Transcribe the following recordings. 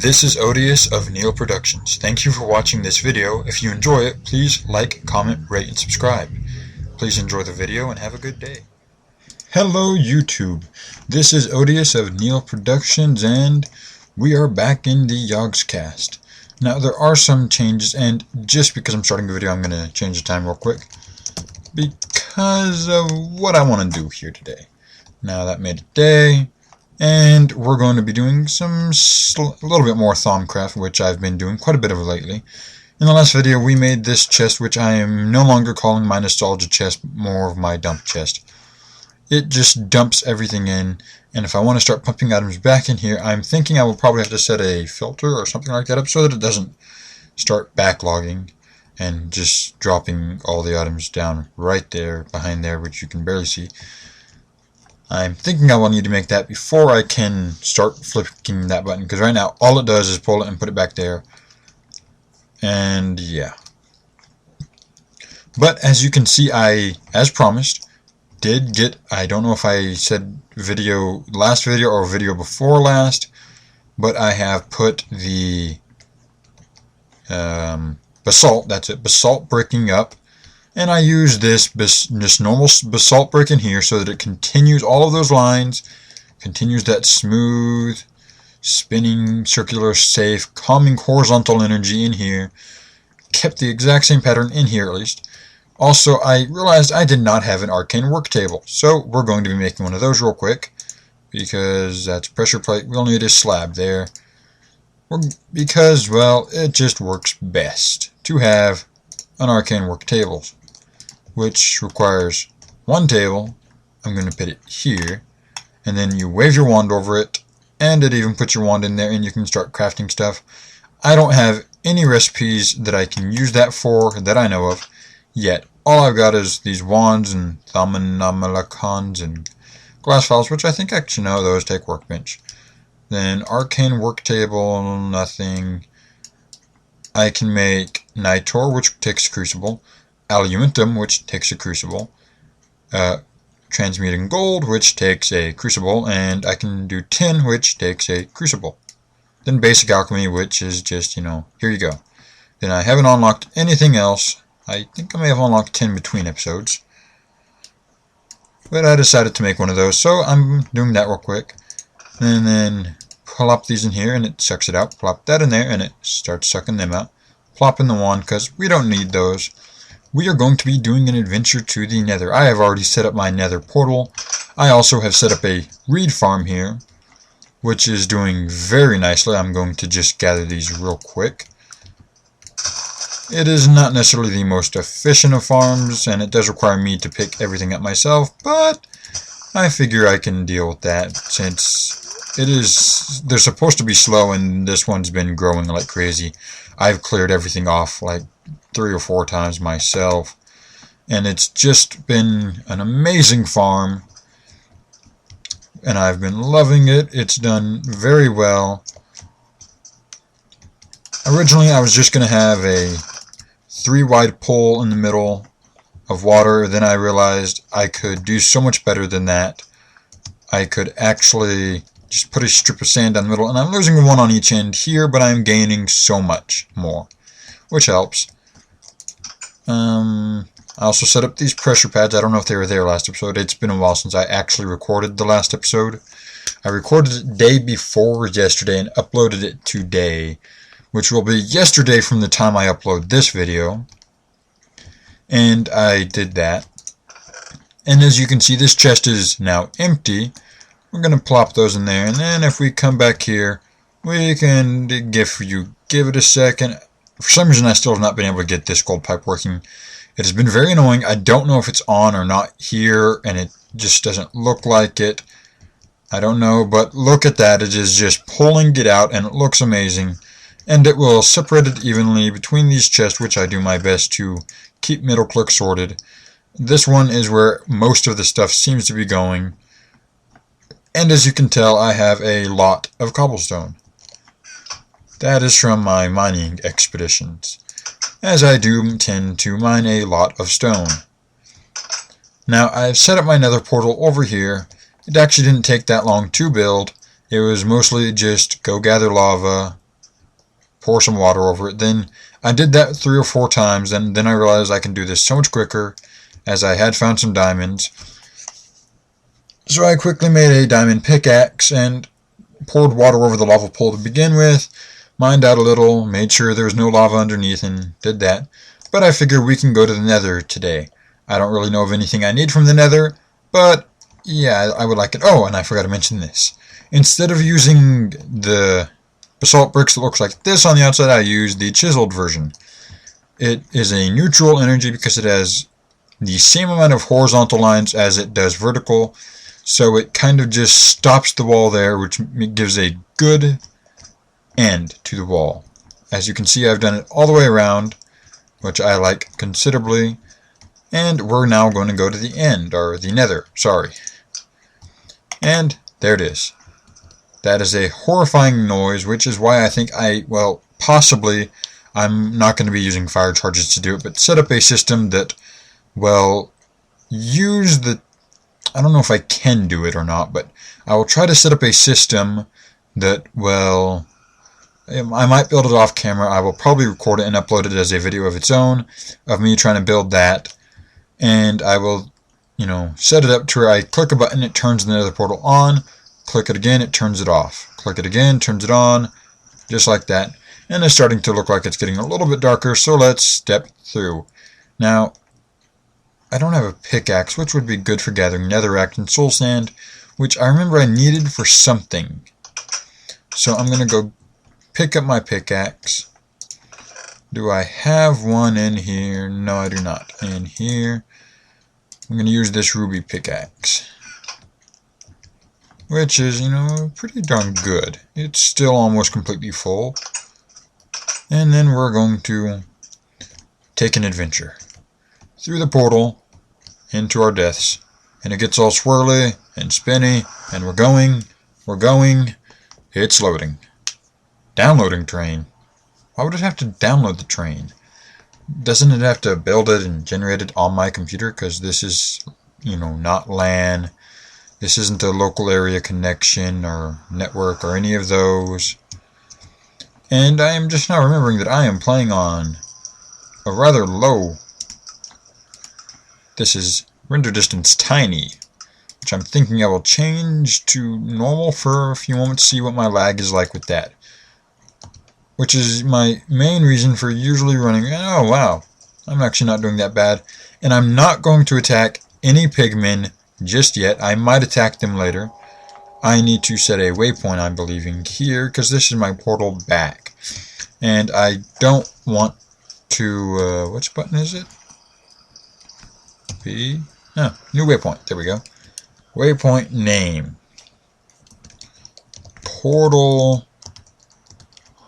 This is Odious of Neil Productions. Thank you for watching this video. If you enjoy it, please like, comment, rate, and subscribe. Please enjoy the video and have a good day. Hello YouTube. This is Odious of Neil Productions and we are back in the Yogcraft. Now there are some changes, and just because I'm starting the video I'm going to change the time real quick because of what I want to do here today. Now that made it day. And we're going to be doing a little bit more Yogcraft, which I've been doing quite a bit of lately. In the last video, we made this chest, which I am no longer calling my nostalgia chest, more of my dump chest. It just dumps everything in, and if I want to start pumping items back in here, I'm thinking I will probably have to set a filter or something like that up so that it doesn't start backlogging and just dropping all the items down right there, behind there, which you can barely see. I'm thinking I will need to make that before I can start flicking that button, because right now all it does is pull it and put it back there. And yeah. But as you can see, I, as promised, did get, I don't know if I said last video or video before last, but I have put the basalt, that's it, basalt bricking up. And I use this normal basalt brick in here so that it continues all of those lines, continues that smooth, spinning, circular, safe, calming horizontal energy in here. Kept the exact same pattern in here at least. Also, I realized I did not have an arcane work table, so we're going to be making one of those real quick because that's pressure plate. We'll need a slab there because, well, it just works best to have an arcane work table, which requires one table. I'm going to put it here, and then you wave your wand over it, and it even puts your wand in there, and you can start crafting stuff. I don't have any recipes that I can use that for that I know of yet. All I've got is these wands and thamanamalakans and glass files, which I think actually no, those take workbench. Then arcane work table, nothing. I can make nitor, which takes crucible. Aluminum, which takes a crucible, transmuting gold, which takes a crucible, and I can do tin, which takes a crucible. Then basic alchemy, which is just, here you go. Then I haven't unlocked anything else. I think I may have unlocked 10 between episodes, but I decided to make one of those, so I'm doing that real quick. And then plop these in here, and it sucks it out. Plop that in there, and it starts sucking them out. Plop in the wand, because we don't need those. We are going to be doing an adventure to the Nether. I have already set up my Nether portal. I also have set up a reed farm here, which is doing very nicely. I'm going to just gather these real quick. It is not necessarily the most efficient of farms, and it does require me to pick everything up myself, but I figure I can deal with that since they're supposed to be slow, and this one's been growing like crazy. I've cleared everything off like 3 or 4 times myself, and it's just been an amazing farm, and I've been loving it. It's done very well. Originally I was just going to have a 3-wide pole in the middle of water. Then I realized I could do so much better than that. I could actually just put a strip of sand down the middle, and I'm losing one on each end here, but I'm gaining so much more, which helps. I also set up these pressure pads. I don't know if they were there last episode. It's been a while since I actually recorded the last episode. I recorded it day before yesterday and uploaded it today, which will be yesterday from the time I upload this video. And I did that. And as you can see, this chest is now empty. We're going to plop those in there, and then if we come back here, we can give it a second. For some reason I still have not been able to get this gold pipe working. It has been very annoying. I don't know if it's on or not here, and it just doesn't look like it. I don't know, but look at that. It is just pulling it out, and it looks amazing. And it will separate it evenly between these chests, which I do my best to keep middle click sorted. This one is where most of the stuff seems to be going. And as you can tell, I have a lot of cobblestone. That is from my mining expeditions, as I do tend to mine a lot of stone. Now, I've set up my nether portal over here. It actually didn't take that long to build. It was mostly just go gather lava, pour some water over it. Then I did that 3 or 4 times, and then I realized I can do this so much quicker, as I had found some diamonds. So I quickly made a diamond pickaxe and poured water over the lava pool to begin with, mined out a little, made sure there was no lava underneath, and did that. But I figure we can go to the Nether today. I don't really know of anything I need from the Nether, but yeah, I would like it. Oh, and I forgot to mention this. Instead of using the basalt bricks that looks like this on the outside, I used the chiseled version. It is a neutral energy because it has the same amount of horizontal lines as it does vertical, so it kind of just stops the wall there, which gives a good end to the wall. As you can see, I've done it all the way around, which I like considerably, and we're now going to go to the end, or the Nether, sorry. And there it is. That is a horrifying noise, which is why I think possibly I'm not going to be using fire charges to do it, but set up a system that, use the... I don't know if I can do it or not, but I will try to set up a system that, I might build it off camera. I will probably record it and upload it as a video of its own, of me trying to build that, and I will, set it up to where I click a button, it turns the Nether portal on, click it again, it turns it off. Click it again, turns it on, just like that. And it's starting to look like it's getting a little bit darker, so let's step through. Now, I don't have a pickaxe, which would be good for gathering netherrack and soul sand, which I remember I needed for something. So I'm going to go pick up my pickaxe. Do I have one in here? No, I do not. In here, I'm going to use this ruby pickaxe, which is, pretty darn good. It's still almost completely full. And then we're going to take an adventure through the portal into our deaths. And it gets all swirly and spinny, and we're going, it's loading. Downloading train. Why would it have to download the train? Doesn't it have to build it and generate it on my computer? Because this is, not LAN. This isn't a local area connection or network or any of those. And I am just now remembering that I am playing on a rather low. This is render distance tiny, which I'm thinking I will change to normal for a few moments, see what my lag is like with that. Which is my main reason for usually running. Oh wow, I'm actually not doing that bad. And I'm not going to attack any pigmen just yet. I might attack them later. I need to set a waypoint, I'm believing, here, because this is my portal back. And I don't want to, which button is it? B? No, new waypoint, there we go. Waypoint name. Portal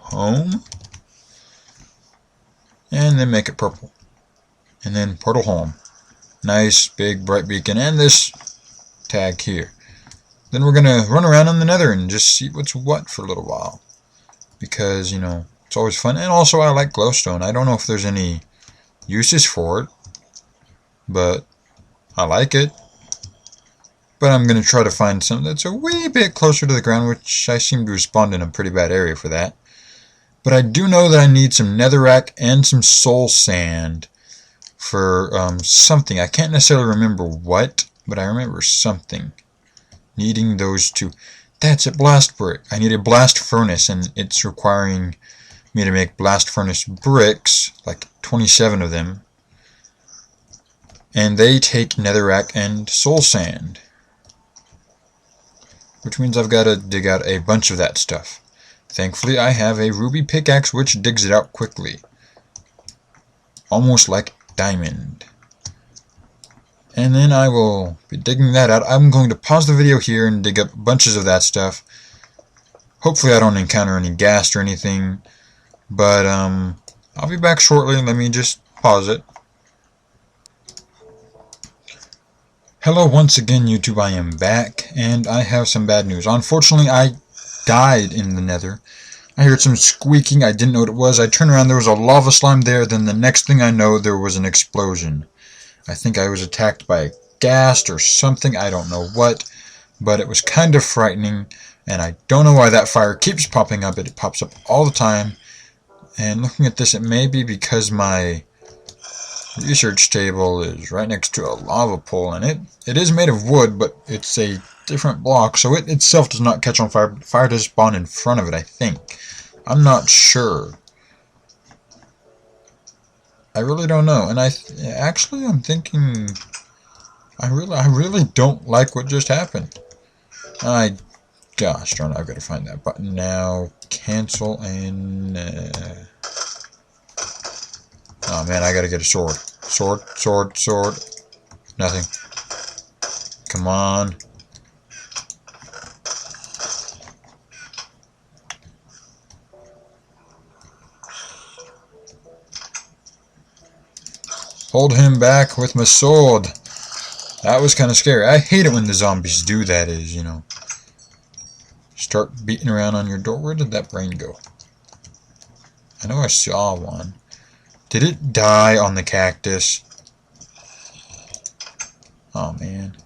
home. And then make it purple. And then portal home. Nice, big, bright beacon, and this tag here. Then we're going to run around in the Nether and just see what's what for a little while. Because, it's always fun. And also I like glowstone. I don't know if there's any uses for it, but I like it. But I'm going to try to find something that's a wee bit closer to the ground, which I seem to have spawned in a pretty bad area for that. But I do know that I need some netherrack and some soul sand for something. I can't necessarily remember what, but I remember something. Needing those two. That's a blast brick. I need a blast furnace, and it's requiring me to make blast furnace bricks, like 27 of them. And they take netherrack and soul sand, which means I've got to dig out a bunch of that stuff. Thankfully, I have a ruby pickaxe which digs it out quickly. Almost like diamond. And then I will be digging that out. I'm going to pause the video here and dig up bunches of that stuff. Hopefully I don't encounter any ghast or anything. But I'll be back shortly. Let me just pause it. Hello once again, YouTube. I am back, and I have some bad news. Unfortunately, I died in the Nether. I heard some squeaking. I didn't know what it was. I turned around. There was a lava slime there. Then the next thing I know, there was an explosion. I think I was attacked by a ghast or something. I don't know what. But it was kind of frightening. And I don't know why that fire keeps popping up. It pops up all the time. And looking at this, it may be because my research table is right next to a lava pool, and it is made of wood, but it's a different block, so it itself does not catch on fire. Fire does spawn in front of it, I think. I'm not sure. I really don't know, and actually I'm thinking I really don't like what just happened. Gosh darn it, I've got to find that button now. Cancel and oh man, I gotta get a sword. Sword. Nothing. Come on. Hold him back with my sword. That was kind of scary. I hate it when the zombies do that, you know, start beating around on your door. Where did that brain go? I know I saw one. Did it die on the cactus? Oh man.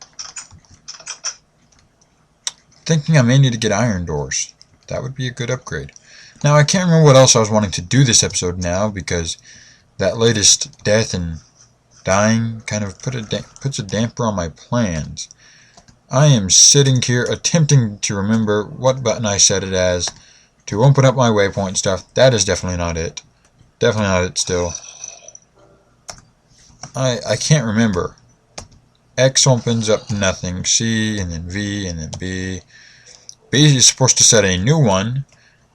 Thinking I may need to get iron doors. That would be a good upgrade. Now I can't remember what else I was wanting to do this episode now, because that latest death and dying kind of puts a damper on my plans. I am sitting here attempting to remember what button I set it as to open up my waypoint stuff. That is definitely not it. Definitely not it still. I can't remember. X opens up nothing. C and then V and then B. B is supposed to set a new one.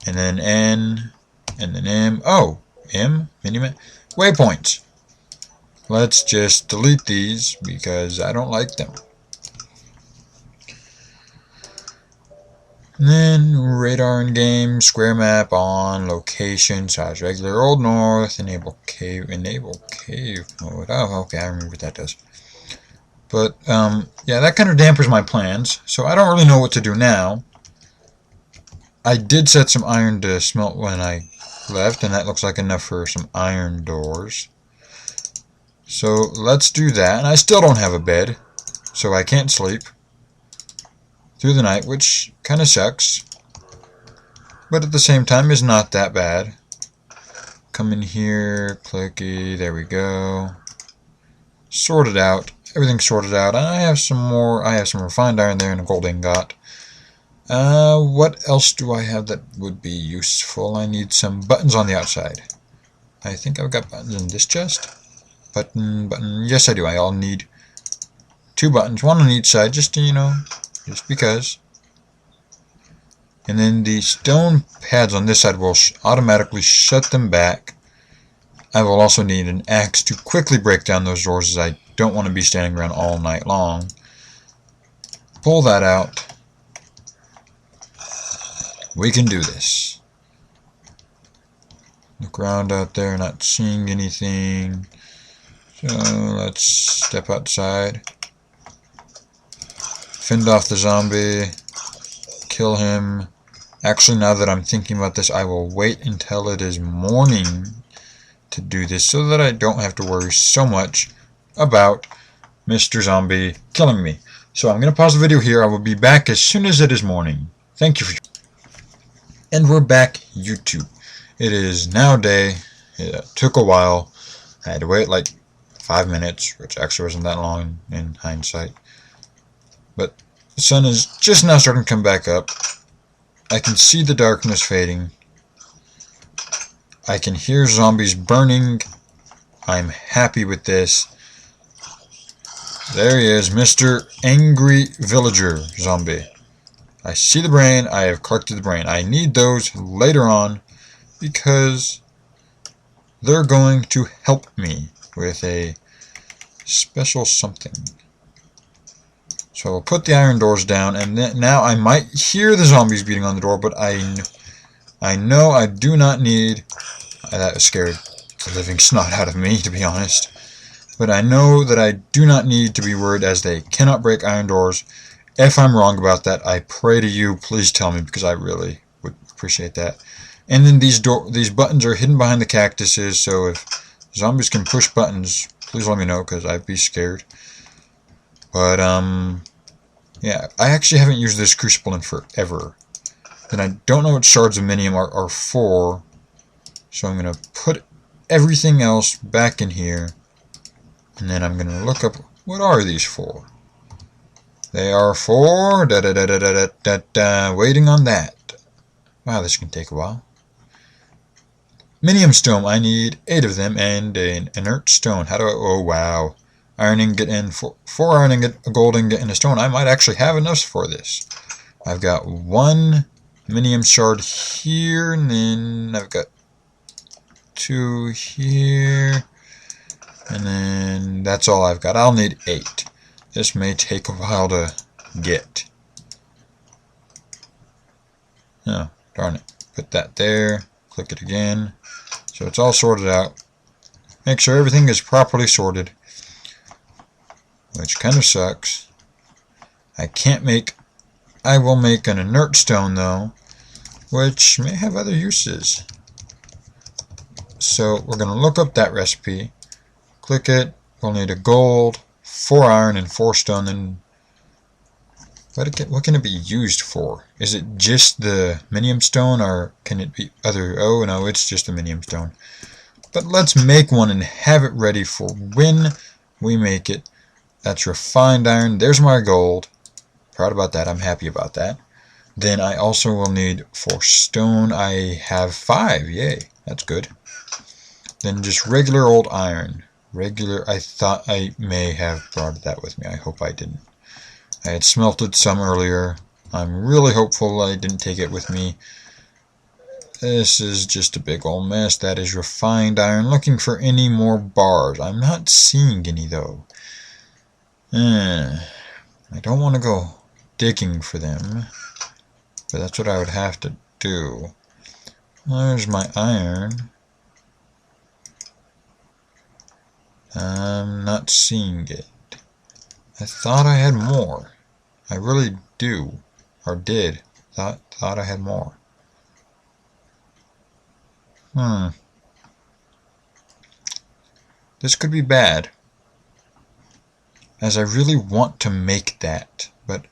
And then N and then M. Oh, M? Mini-map? Waypoints. Let's just delete these because I don't like them. And then radar in game, square map on, location, size regular, old north, enable cave mode. Oh, okay, I remember what that does. But yeah, that kind of dampers my plans, so I don't really know what to do now. I did set some iron to smelt when I left, and that looks like enough for some iron doors. So let's do that, and I still don't have a bed, so I can't sleep through the night, which kind of sucks, but at the same time is not that bad. Come in here, clicky, there we go. Sorted out, everything's sorted out, and I have some refined iron there and a gold ingot. What else do I have that would be useful? I need some buttons on the outside. I think I've got buttons in this chest. Button, yes I do. I'll need 2 buttons, one on each side, just to, you know, just because. And then the stone pads on this side will automatically shut them back. I will also need an axe to quickly break down those doors, as I don't want to be standing around all night long. Pull that out. We can do this. Look around out there, not seeing anything. So let's step outside. Fend off the zombie. Kill him. Actually, now that I'm thinking about this, I will wait until it is morning to do this, so that I don't have to worry so much about Mr. Zombie killing me. So I'm going to pause the video here. I will be back as soon as it is morning. Thank you for... And we're back, YouTube. It is now day. It took a while. I had to wait like 5 minutes, which actually wasn't that long in hindsight. But the sun is just now starting to come back up. I can see the darkness fading. I can hear zombies burning. I'm happy with this. There he is, Mr. Angry Villager Zombie. I see the brain. I have collected the brain. I need those later on because they're going to help me with a special something. So I'll put the iron doors down, and then now I might hear the zombies beating on the door, but I know I do not need... That scared the living snot out of me, to be honest. But I know that I do not need to be worried, as they cannot break iron doors. If I'm wrong about that, I pray to you, please tell me, because I really would appreciate that. And then these buttons are hidden behind the cactuses, so if zombies can push buttons, please let me know, because I'd be scared. But, yeah, I actually haven't used this crucible in forever. And I don't know what shards of minium are for. So I'm going to put everything else back in here. And then I'm going to look up, what are these for? They are for waiting on that. Wow, this can take a while. Minium stone, I need 8 of them, and an inert stone. How do I, oh wow. Iron ingot and 4 iron ingot, a gold ingot, and a stone. I might actually have enough for this. I've got 1 minium shard here, and then I've got 2 here, and then that's all I've got. I'll need 8. This may take a while to get. Oh, darn it. Put that there, click it again. So it's all sorted out. Make sure everything is properly sorted, which kind of sucks. I will make an inert stone though, which may have other uses. So we're going to look up that recipe, click it. We'll need a gold, 4 iron, and 4 stone. Then what can it be used for? Is it just the minium stone, or can it be other? Oh no, it's just the minium stone. But let's make one and have it ready for when we make it. That's refined iron. There's my gold. Proud about that. I'm happy about that. Then I also will need 4 stone. I have 5. Yay. That's good. Then just regular old iron. Regular. I thought I may have brought that with me. I hope I didn't. I had smelted some earlier. I'm really hopeful I didn't take it with me. This is just a big old mess. That is refined iron. Looking for any more bars. I'm not seeing any though. I don't want to go digging for them, but that's what I would have to do. There's my iron. I'm not seeing it. I thought I had more. I really do, or did. Thought I had more. This could be bad, as I really want to make that, but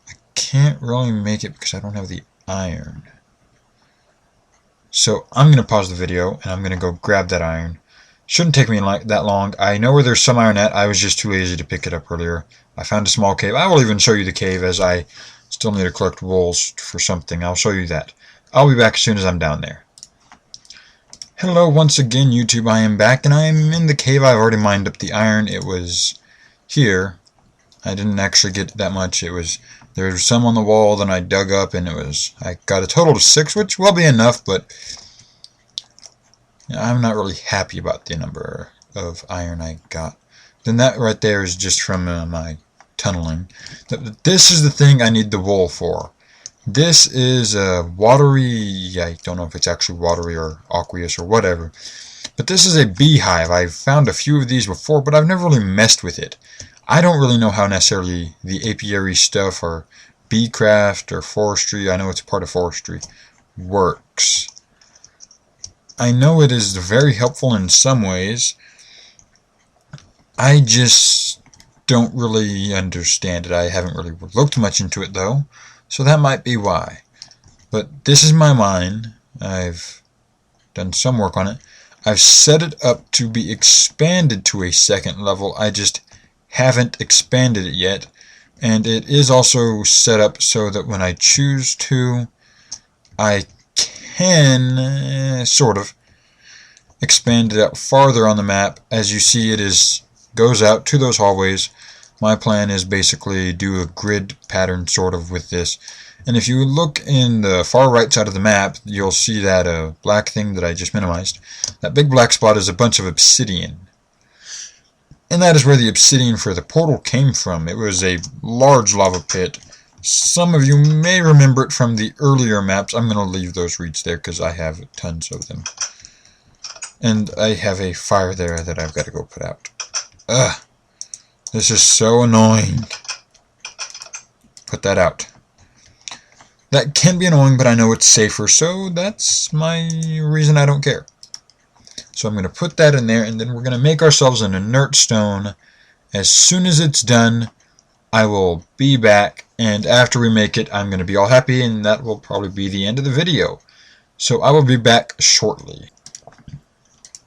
I can't really make it because I don't have the iron. So I'm going to pause the video and I'm going to go grab that iron. Shouldn't take me that long. I know where there's some iron at. I was just too lazy to pick it up earlier. I found a small cave. I will even show you the cave, as I still need to collect wools for something. I'll show you that. I'll be back as soon as I'm down there. Hello once again, YouTube. I am back and I am in the cave. I've already mined up the iron. It was here. I didn't actually get that much. There was some on the wall, then I dug up, and I got a total of 6, which will be enough, but I'm not really happy about the number of iron I got. Then that right there is just from my tunneling. This is the thing I need the wool for. This is a watery, I don't know if it's actually watery or aqueous or whatever, but this is a beehive. I've found a few of these before, but I've never really messed with it. I don't really know how necessarily the apiary stuff or beecraft or forestry, I know it's part of forestry, works. I know it is very helpful in some ways. I just don't really understand it. I haven't really looked much into it though, so that might be why. But this is my mine. I've done some work on it. I've set it up to be expanded to a 2nd level. I just haven't expanded it yet. And it is also set up so that when I choose to, I can sort of expand it out farther on the map. As you see, it goes out to those hallways. My plan is basically do a grid pattern sort of with this. And if you look in the far right side of the map, you'll see that black thing that I just minimized. That big black spot is a bunch of obsidian. And that is where the obsidian for the portal came from. It was a large lava pit. Some of you may remember it from the earlier maps. I'm going to leave those reeds there because I have tons of them. And I have a fire there that I've got to go put out. Ugh. This is so annoying. Put that out. That can be annoying, but I know it's safer, so that's my reason I don't care. So I'm going to put that in there, and then we're going to make ourselves an inert stone. As soon as it's done, I will be back, and after we make it, I'm going to be all happy, and that will probably be the end of the video. So I will be back shortly.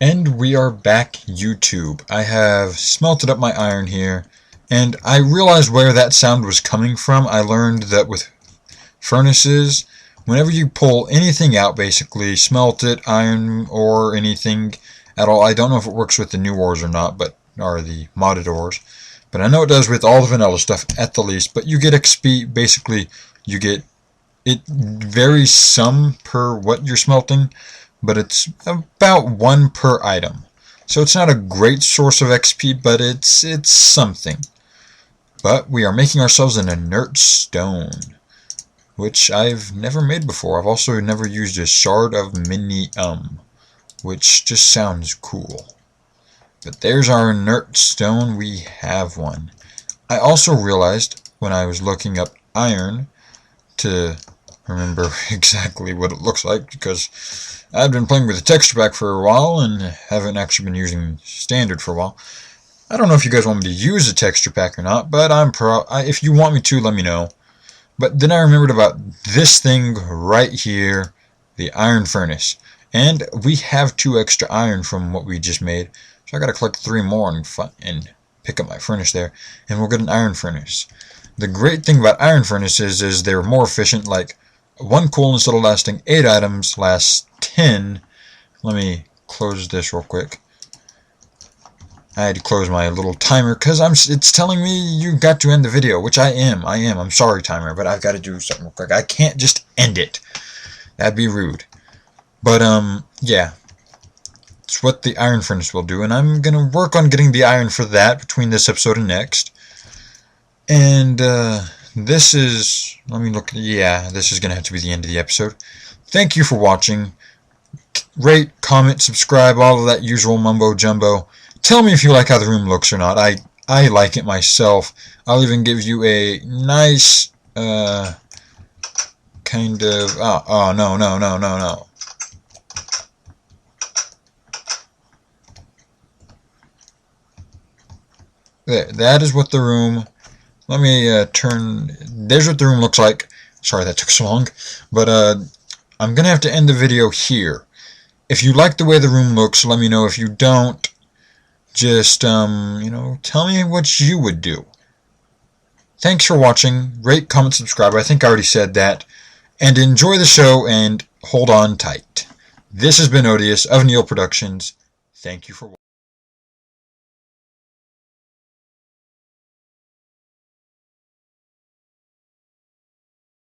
And we are back, YouTube. I have smelted up my iron here, and I realized where that sound was coming from. I learned that with furnaces, whenever you pull anything out, basically, smelt it, iron, or anything at all. I don't know if it works with the new ores or not, or the modded ores. But I know it does with all the vanilla stuff at the least. But you get XP, basically, you get, it varies some per what you're smelting, but it's about 1 per item. So it's not a great source of XP, but it's something. But we are making ourselves an inert stone, which I've never made before. I've also never used a shard of minium, which just sounds cool. But there's our inert stone. We have one. I also realized when I was looking up iron to remember exactly what it looks like, because I've been playing with the texture pack for a while and haven't actually been using standard for a while. I don't know if you guys want me to use a texture pack or not, but if you want me to, let me know. But then I remembered about this thing right here, the iron furnace. And we have 2 extra iron from what we just made. So I gotta collect 3 more and pick up my furnace there, and we'll get an iron furnace. The great thing about iron furnaces is they're more efficient. Like 1 coal instead of lasting 8 items lasts 10. Let me close this real quick. I had to close my little timer because it's telling me you got to end the video, which I am. I'm sorry, timer, but I've got to do something real quick. I can't just end it. That'd be rude. But yeah. It's what the iron furnace will do, and I'm going to work on getting the iron for that between this episode and next. And this is, let me look, yeah, this is going to have to be the end of the episode. Thank you for watching. Rate, comment, subscribe, all of that usual mumbo jumbo. Tell me if you like how the room looks or not. I like it myself. I'll even give you a nice kind of, oh no. There, that is what the room, let me there's what the room looks like. Sorry that took so long, but I'm going to have to end the video here. If you like the way the room looks, let me know. If you don't, just, tell me what you would do. Thanks for watching. Rate, comment, subscribe. I think I already said that. And enjoy the show and hold on tight. This has been Odious of Neil Productions. Thank you for watching.